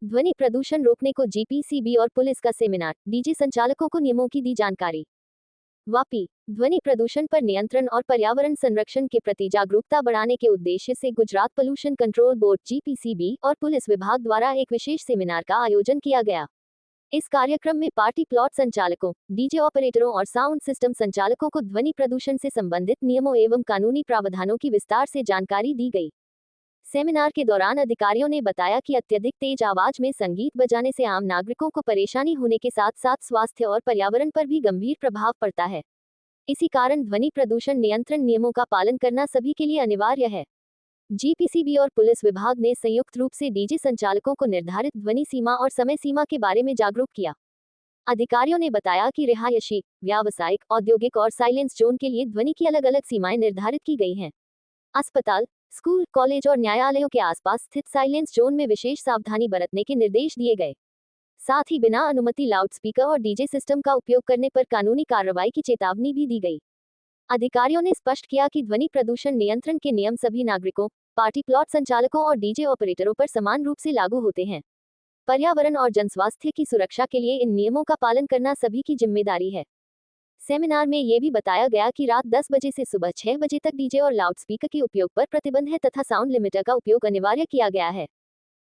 ध्वनि प्रदूषण रोकने को जीपीसीबी और पुलिस का सेमिनार, डीजे संचालकों को नियमों की दी जानकारी। वापी। ध्वनि प्रदूषण पर नियंत्रण और पर्यावरण संरक्षण के प्रति जागरूकता बढ़ाने के उद्देश्य से Gujarat pollution control board GPCB और पुलिस विभाग द्वारा एक विशेष सेमिनार का आयोजन किया गया। इस कार्यक्रम में पार्टी प्लॉट संचालकों, डीजे ऑपरेटरों और साउंड सिस्टम संचालकों को ध्वनि प्रदूषण से संबंधित नियमों एवं कानूनी प्रावधानों की विस्तार से जानकारी दी गई। सेमिनार के दौरान अधिकारियों ने बताया कि अत्यधिक तेज आवाज में संगीत बजाने से आम नागरिकों को परेशानी होने के साथ साथ स्वास्थ्य और पर्यावरण पर भी गंभीर प्रभाव पड़ता है। इसी कारण ध्वनि प्रदूषण नियंत्रण नियमों का पालन करना सभी के लिए अनिवार्य है। जीपीसीबी और पुलिस विभाग ने संयुक्त रूप से डीजे संचालकों को निर्धारित ध्वनि सीमा और समय सीमा के बारे में जागरूक किया। अधिकारियों ने बताया कि रिहायशी, व्यावसायिक, औद्योगिक और साइलेंस जोन के लिए ध्वनि की अलग अलग सीमाएं निर्धारित की गई हैं। अस्पताल, स्कूल, कॉलेज और न्यायालयों के आसपास स्थित साइलेंस जोन में विशेष सावधानी बरतने के निर्देश दिए गए। साथ ही बिना अनुमति लाउडस्पीकर और डीजे सिस्टम का उपयोग करने पर कानूनी कार्रवाई की चेतावनी भी दी गई। अधिकारियों ने स्पष्ट किया कि ध्वनि प्रदूषण नियंत्रण के नियम सभी नागरिकों, पार्टी प्लॉट संचालकों और डीजे ऑपरेटरों पर समान रूप से लागू होते हैं। पर्यावरण और जनस्वास्थ्य की सुरक्षा के लिए इन नियमों का पालन करना सभी की जिम्मेदारी है। सेमिनार में ये भी बताया गया कि रात 10 बजे से सुबह 6 बजे तक डीजे और लाउडस्पीकर के उपयोग पर प्रतिबंध है तथा साउंड लिमिटर का उपयोग अनिवार्य किया गया है।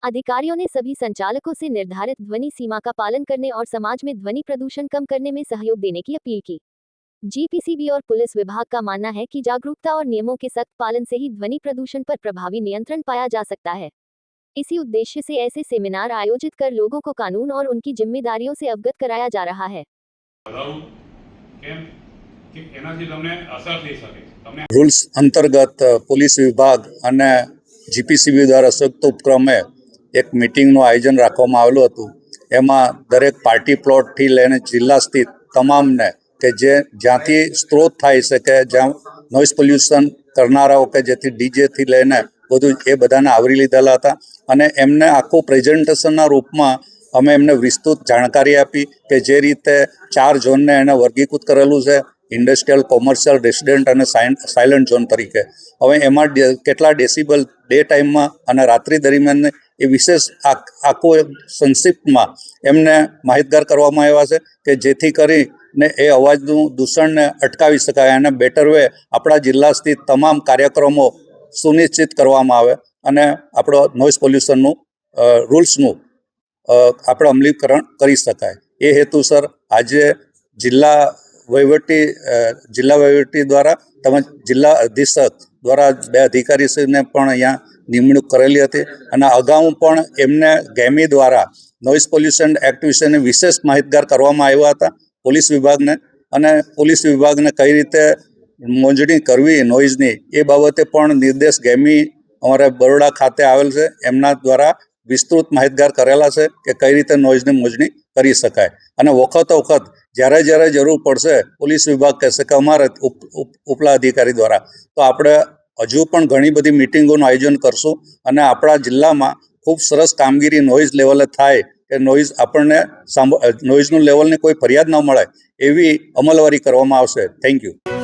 अधिकारियों ने सभी संचालकों से निर्धारित ध्वनि सीमा का पालन करने और समाज में ध्वनि प्रदूषण कम करने में सहयोग देने की अपील की। जीपीसीबी और पुलिस विभाग का मानना है कि जागरूकता और नियमों के सख्त पालन से ही ध्वनि प्रदूषण पर प्रभावी नियंत्रण पाया जा सकता है। इसी उद्देश्य से ऐसे सेमिनार आयोजित कर लोगों को कानून और उनकी जिम्मेदारियों से अवगत कराया जा रहा है। रूल्स अंतर्गत पुलिस विभाग અને જીપીસીબી દ્વારા સંયુક્ત ઉપક્રમે એક મીટિંગનું આયોજન રાખવામાં આવેલું હતું। એમાં દરેક પાર્ટી પ્લોટથી લઈને જિલ્લા સ્થિત તમામને કે જે જ્યાંથી સ્ત્રોત થાય છે કે જ્યાં નોઇઝ પોલ્યુશન કરનારાઓ કે જેથી ડીજેથી લઈને બધું એ બધાને આવરી લીધેલા હતા અને એમને આખું પ્રેઝન્ટેશનના રૂપમાં અમે એમને વિસ્તૃત જાણકારી આપી કે જે રીતે 4 ઝોનને એને વર્ગીકૃત કરેલું છે, ઇન્ડસ્ટ્રીયલ, કોમર્શિયલ, રેસિડેન્ટ અને સાયલન્ટ ઝોન તરીકે। હવે એમાં કેટલા ડેસિબલ ડે ટાઈમમાં અને રાત્રિ દરમિયાન એ વિશેષ આખું સંક્ષિપ્તમાં એમને માહિતગાર કરવામાં આવ્યા છે કે જેથી કરીને એ અવાજનું દૂષણને અટકાવી શકાય અને બેટર વે આપણા જિલ્લા સ્થિત તમામ કાર્યક્રમો સુનિશ્ચિત કરવામાં આવે અને આપણો નોઇઝ પોલ્યુશનનું રૂલ્સનું આપણે અમલીકરણ કરી શકાય। એ હેતુસર આજે જિલ્લા વહીવટી દ્વારા તેમજ જિલ્લા અધિક્ષક દ્વારા 2 અધિકારીશ્રીને પણ અહીંયા નિમણૂક કરેલી હતી અને અગાઉ પણ એમને ગેમી દ્વારા નોઇઝ પોલ્યુશન એક્ટ વિશેની વિશેષ માહિતગાર કરવામાં આવ્યા હતા પોલીસ વિભાગને અને પોલીસ વિભાગને કઈ રીતે મોજણી કરવી નોઇઝની એ બાબતે પણ નિર્દેશ ગેમી અમારા બરોડા ખાતે આવેલ છે એમના દ્વારા વિસ્તૃત માહિતગાર કરેલા છે કે કઈ રીતે નોઇઝની મોજણી કરી શકાય અને વખત જ્યારે જરૂર પડશે પોલીસ વિભાગ કહેશે કે અમારે ઉપલા અધિકારી દ્વારા તો આપણે હજુ પણ ઘણી બધી મિટિંગોનું આયોજન કરશું અને આપણા જિલ્લામાં ખૂબ સરસ કામગીરી નોઇઝ લેવલે થાય કે નોઇઝ આપણને નોઇઝનું લેવલની કોઈ ફરિયાદ ન મળે એવી અમલવારી કરવામાં આવશે। Thank you.